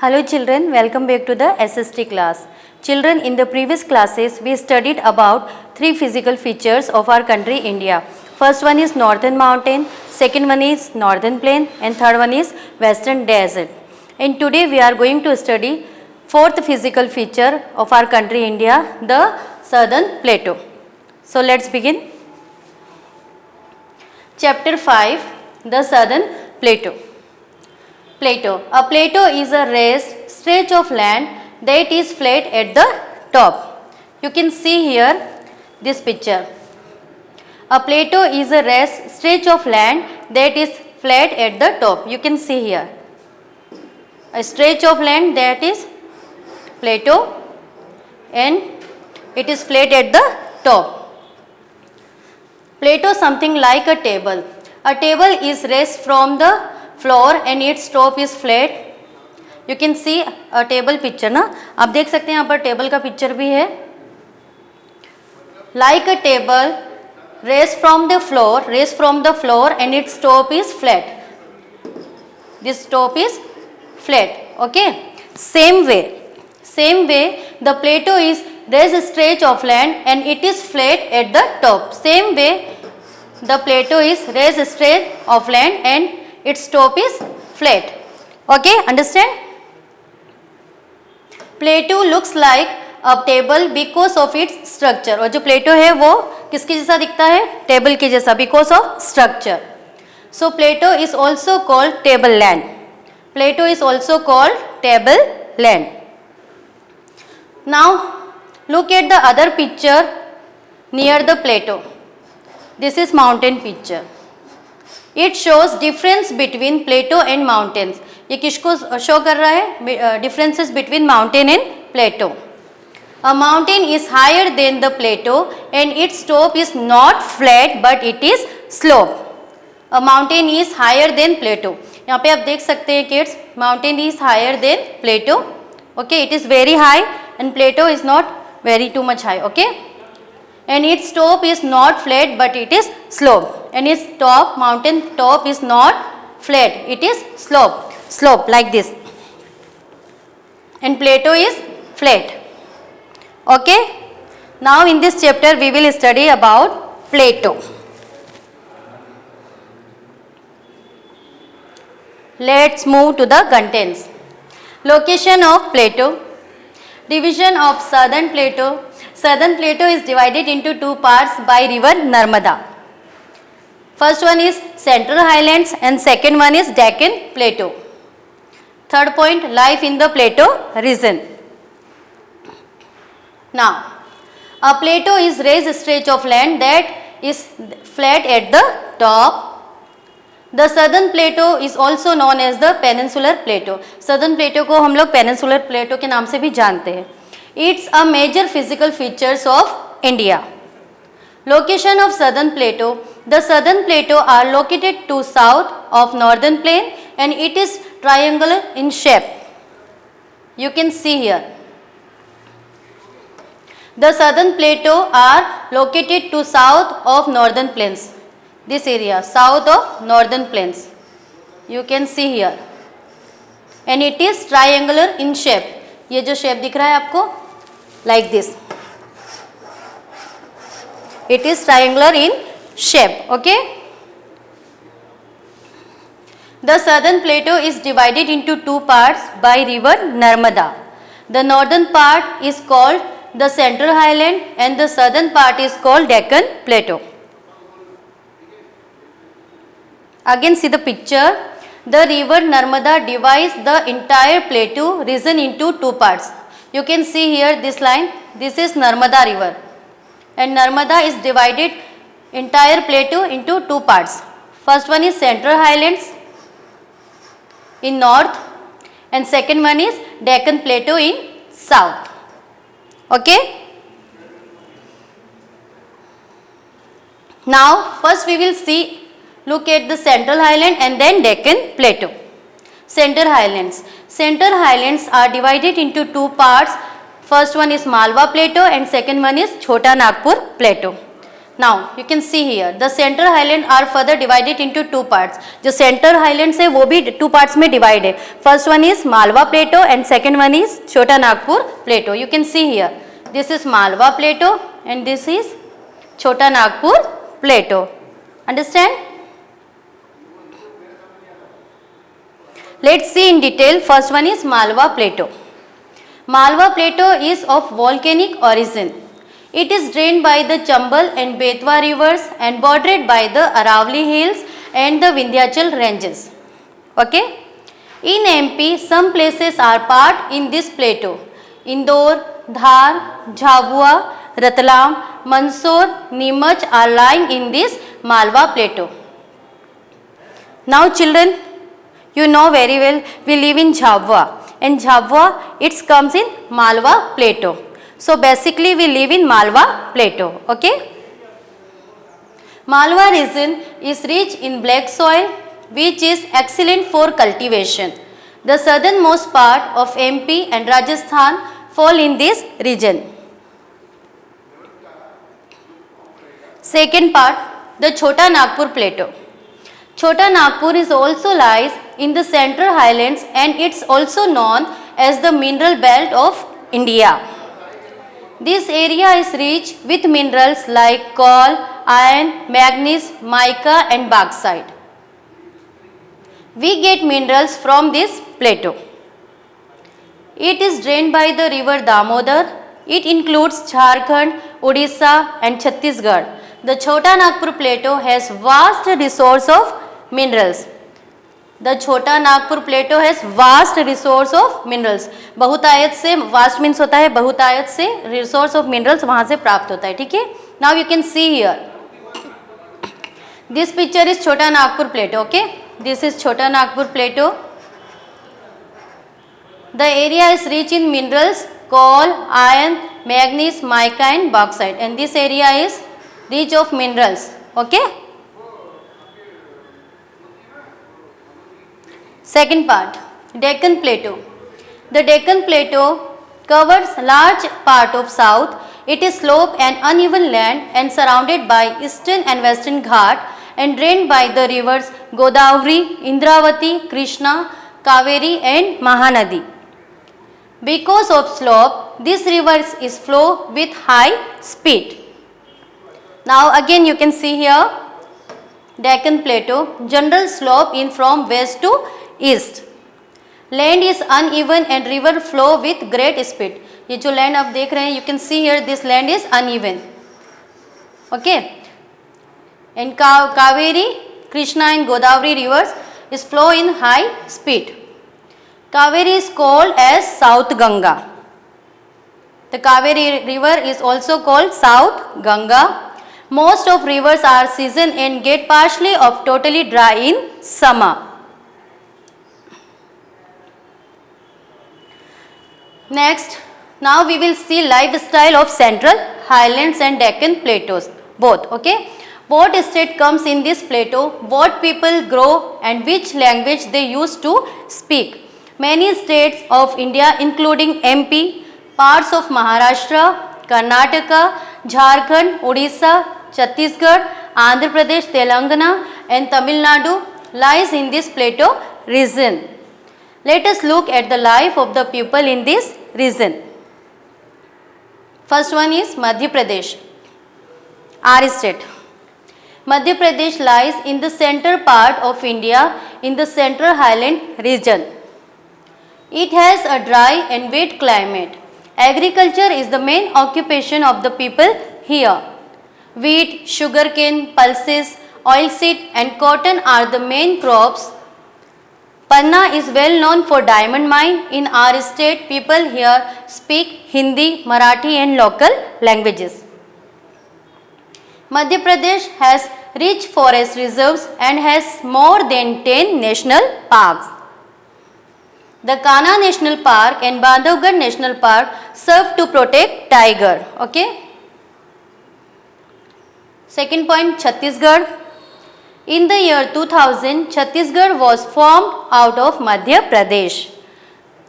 Hello children, welcome back to the SST class. Children, in the previous classes we studied about three physical features of our country India. First one is northern mountain, second one is northern plain and third one is western desert. And today we are going to study fourth physical feature of our country India, the southern plateau. So let's begin. Chapter 5, the southern plateau. Plateau. A plateau is a raised stretch of land that is flat at the top. You can see here this picture. A plateau is a raised stretch of land that is flat at the top. You can see here. A stretch of land that is plateau and it is flat at the top. Plateau something like a table. A table is raised from the floor and its top is flat. You can see a table picture ना, आप देख सकते हैं यहाँ पर table का picture भी है. Like a table raised from the floor and its top is flat. This top is flat. Okay. Same way the plateau is raised stretch of land and it is flat at the top. Same way the plateau is raised stretch of land and its top is flat. Okay, understand? Plateau looks like a table because of its structure. और जो plateau है वो किसके जैसा दिखता है? Table के जैसा, because of structure. So plateau is also called tableland. Plateau is also called tableland. Now look at the other picture near the plateau. This is mountain picture. It shows difference between plateau and mountains. ये किसको show कर रहा है? Differences between mountain and plateau. A mountain is higher than the plateau and its top is not flat but it is slope. A mountain is higher than plateau. यहाँ पे आप देख सकते हैं kids, mountain is higher than plateau. Okay, it is very high and plateau is not very too much high. Okay, and its top is not flat but it is slope. And its top, mountain top is not flat, it is slope like this. And plateau is flat. Okay, now in this chapter we will study about plateau. Let's move to the contents. Location of plateau. Division of southern plateau. Southern plateau is divided into two parts by river Narmada. First one is Central Highlands and second one is Deccan Plateau. Third point, life in the plateau region. Now, a plateau is raised stretch of land that is flat at the top. The southern plateau is also known as the peninsular plateau. Southern plateau को हम लोग peninsular plateau के नाम से भी जानते हैं. It's a major physical features of India. Location of southern plateau. The southern plateau are located to south of northern plain and it is triangular in shape. You can see here. The southern plateau are located to south of northern plains. This area, south of northern plains. You can see here. And it is triangular in shape. ये जो shape दिख रहा है आपको, like this. It is triangular in shape. Okay. The southern plateau is divided into two parts by river Narmada. The northern part is called the Central Highland and the southern part is called Deccan Plateau. Again see the picture. The river Narmada divides the entire plateau region into two parts. You can see here this line. This is Narmada river. And Narmada is divided entire plateau into two parts. First one is Central Highlands in north and second one is Deccan Plateau in south. Okay. Now first we will look at the Central Highland and then Deccan Plateau. Central Highlands. Central Highlands are divided into two parts. First one is Malwa Plateau and second one is Chota Nagpur Plateau. Now you can see here the central highland are further divided into two parts. जो central highlands है वो भी two parts में divide है. First one is Malwa Plateau and second one is Chota Nagpur Plateau. You can see here. This is Malwa Plateau and this is Chota Nagpur Plateau. Understand? Let's see in detail. First one is Malwa Plateau. Malwa Plateau is of volcanic origin. It is drained by the Chambal and Betwa rivers and bordered by the Aravalli hills and the Vindhyachal ranges. Okay? In MP, some places are part in this plateau. Indore, Dhar, Jhabua, Ratlam, Mandsaur, Neemuch are lying in this Malwa Plateau. Now children, you know very well we live in Jhabua and Jhabua it comes in Malwa Plateau. So basically we live in Malwa Plateau. Okay? Malwa region is rich in black soil which is excellent for cultivation. The southernmost part of MP and Rajasthan fall in this region. Second part, the Chota Nagpur Plateau. Chota Nagpur is also lies in the central highlands and it's also known as the mineral belt of India. This area is rich with minerals like coal, iron, manganese, mica and bauxite. We get minerals from this plateau. It is drained by the river Damodar. It includes Jharkhand, Odisha and Chhattisgarh. The Chota Nagpur Plateau has vast resource of minerals. The Chota Nagpur Plateau has vast resource of minerals. बहुतायत से vast means होता है बहुतायत से resource of minerals वहाँ से प्राप्त होता है. ठीक है? Now you can see here. This picture is Chota Nagpur Plateau. Okay? This is Chota Nagpur Plateau. The area is rich in minerals, coal, iron, manganese, mica and bauxite. And this area is rich of minerals. Okay? Second part, Deccan Plateau. The Deccan Plateau covers large part of south. It is sloped and uneven land and surrounded by eastern and western Ghat and drained by the rivers Godavari, Indravati, Krishna, Kaveri and Mahanadi. Because of slope, this river is flow with high speed. Now again you can see here Deccan Plateau, general slope in from west to east. Land is uneven and river flow with great speed. ये जो land आप देख रहे हैं, you can see here this land is uneven. Okay. And Kaveri, Krishna and Godavari rivers is flow in high speed. Kaveri is called as South Ganga. The Kaveri river is also called South Ganga. Most of rivers are season and get partially or totally dry in summer. Next, now we will see lifestyle of Central Highlands and Deccan Plateaus, both. Okay, what state comes in this plateau, what people grow and which language they used to speak. Many states of India including MP, parts of Maharashtra, Karnataka, Jharkhand, Odisha, Chhattisgarh, Andhra Pradesh, Telangana and Tamil Nadu lies in this plateau region. Let us look at the life of the people in this region. First one is Madhya Pradesh, our state. Madhya Pradesh lies in the central part of India in the Central Highland region. It has a dry and wet climate. Agriculture is the main occupation of the people here. Wheat, sugarcane, pulses, oilseed and cotton are the main crops. Panna is well known for diamond mine. In our state, people here speak Hindi, Marathi and local languages. Madhya Pradesh has rich forest reserves and has more than 10 national parks. The Kanha National Park and Bandhavgarh National Park serve to protect tiger. Okay. Second point, Chhattisgarh. In the year 2000, Chhattisgarh was formed out of Madhya Pradesh.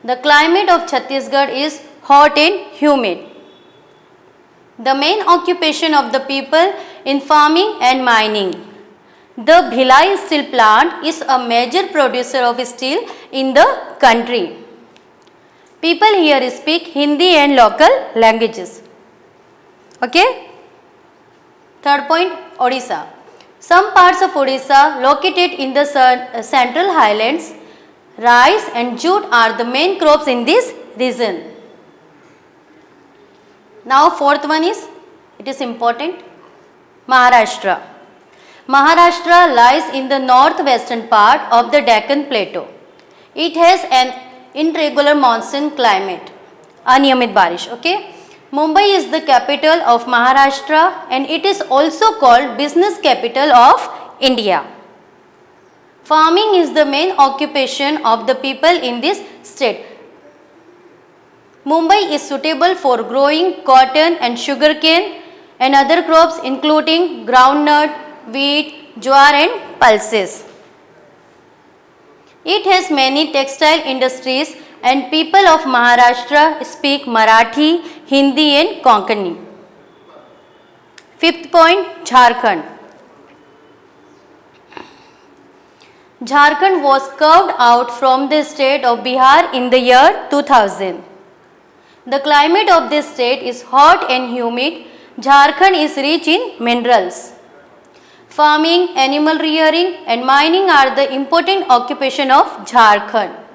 The climate of Chhattisgarh is hot and humid. The main occupation of the people in farming and mining. The Bhilai steel plant is a major producer of steel in the country. People here speak Hindi and local languages. Okay. Third point, Odisha. Some parts of Odisha located in the central highlands, rice and jute are the main crops in this region. Now fourth one is, it is important, Maharashtra. Maharashtra lies in the northwestern part of the Deccan Plateau. It has an irregular monsoon climate, aniyamit barish. Okay. Mumbai is the capital of Maharashtra and it is also called business capital of India. Farming is the main occupation of the people in this state. Mumbai is suitable for growing cotton and sugarcane and other crops including groundnut, wheat, jowar and pulses. It has many textile industries and people of Maharashtra speak Marathi, Hindi and Konkani. Fifth point, Jharkhand. Jharkhand was carved out from the state of Bihar in the year 2000. The climate of this state is hot and humid. Jharkhand is rich in minerals. Farming, animal rearing and mining are the important occupation of Jharkhand.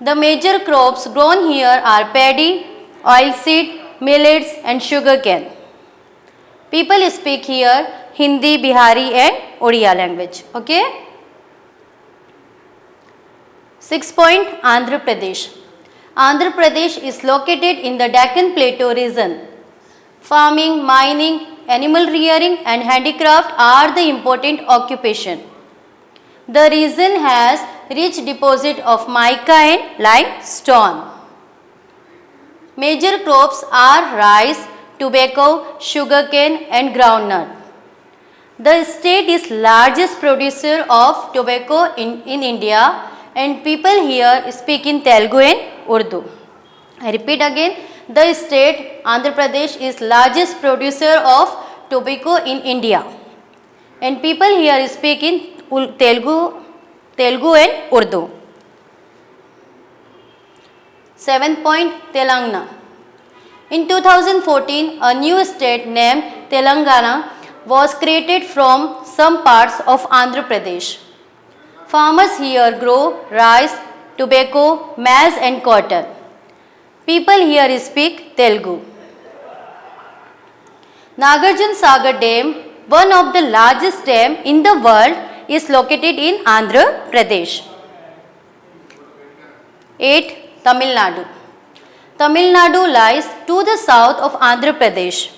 The major crops grown here are paddy, oilseed, millets and sugarcane. People speak here Hindi, Bihari and Odia language. Okay. Sixth point, Andhra Pradesh. Andhra Pradesh is located in the Deccan Plateau region. Farming, mining, animal rearing and handicraft are the important occupation. The region has rich deposit of mica and limestone. Major crops are rice, tobacco, sugarcane and groundnut. The state is largest producer of tobacco in India and people here speak in Telugu and Urdu. I repeat again, the state Andhra Pradesh is largest producer of tobacco in India and people here speak in Telugu and Urdu. Seventh point, Telangana. In 2014, a new state named Telangana was created from some parts of Andhra Pradesh. Farmers here grow rice, tobacco, maize and cotton. People here speak Telugu. Nagarjuna Sagar Dam, one of the largest dams in the world, is located in Andhra Pradesh. 8. Tamil Nadu. Tamil Nadu lies to the south of Andhra Pradesh.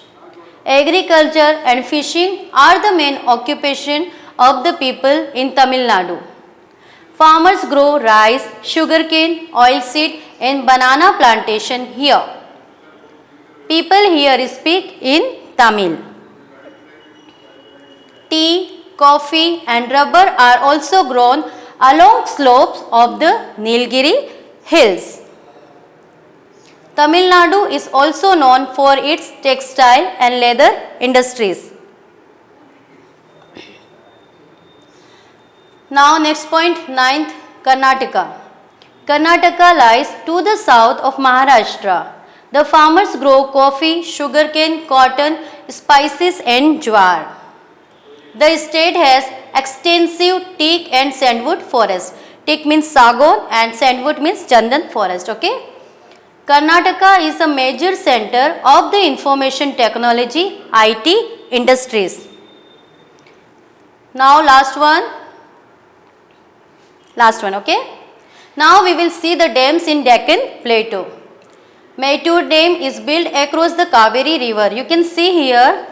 Agriculture and fishing are the main occupation of the people in Tamil Nadu. Farmers grow rice, sugarcane, oilseed and banana plantation here. People here speak in Tamil. Tea, coffee and rubber are also grown along slopes of the Nilgiri hills. Tamil Nadu is also known for its textile and leather industries. Now next point, 9th, Karnataka. Karnataka lies to the south of Maharashtra. The farmers grow coffee, sugarcane, cotton, spices and jowar. The state has extensive teak and sandwood forest. Teak means sagon and sandwood means chandan forest. Okay. Karnataka is a major center of the information technology IT industries. Now last one, okay. Now we will see the dams in Deccan Plateau. Mettur Dam is built across the Kaveri river. You can see here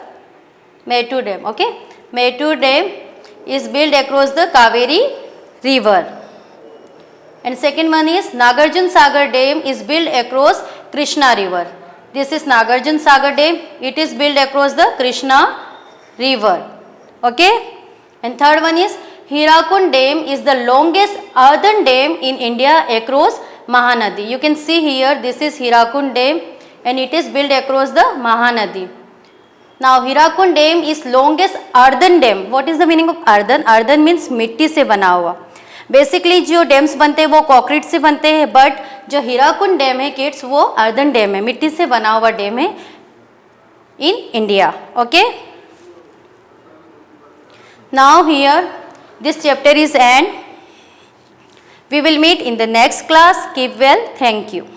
Mettur Dam. Okay. Mettur Dam is built across the Kaveri river. And second one is Nagarjuna Sagar Dam is built across Krishna river. This is Nagarjuna Sagar Dam. It is built across the Krishna river. Okay. And third one is Hirakund Dam is the longest earthen dam in India across Mahanadi. You can see here this is Hirakund Dam and it is built across the Mahanadi. Now Hirakud Dam is longest earthen dam. What is the meaning of earthen? Earthen means मिट्टी से बना हुआ. Basically जो dams बनते हैं वो concrete से बनते हैं, बट जो हीराकुंड डैम है किड्स वो अर्दन डैम है, मिट्टी से बना हुआ डैम है in India. Okay, now here this chapter is and. We will meet in the next class. Keep well. Thank you.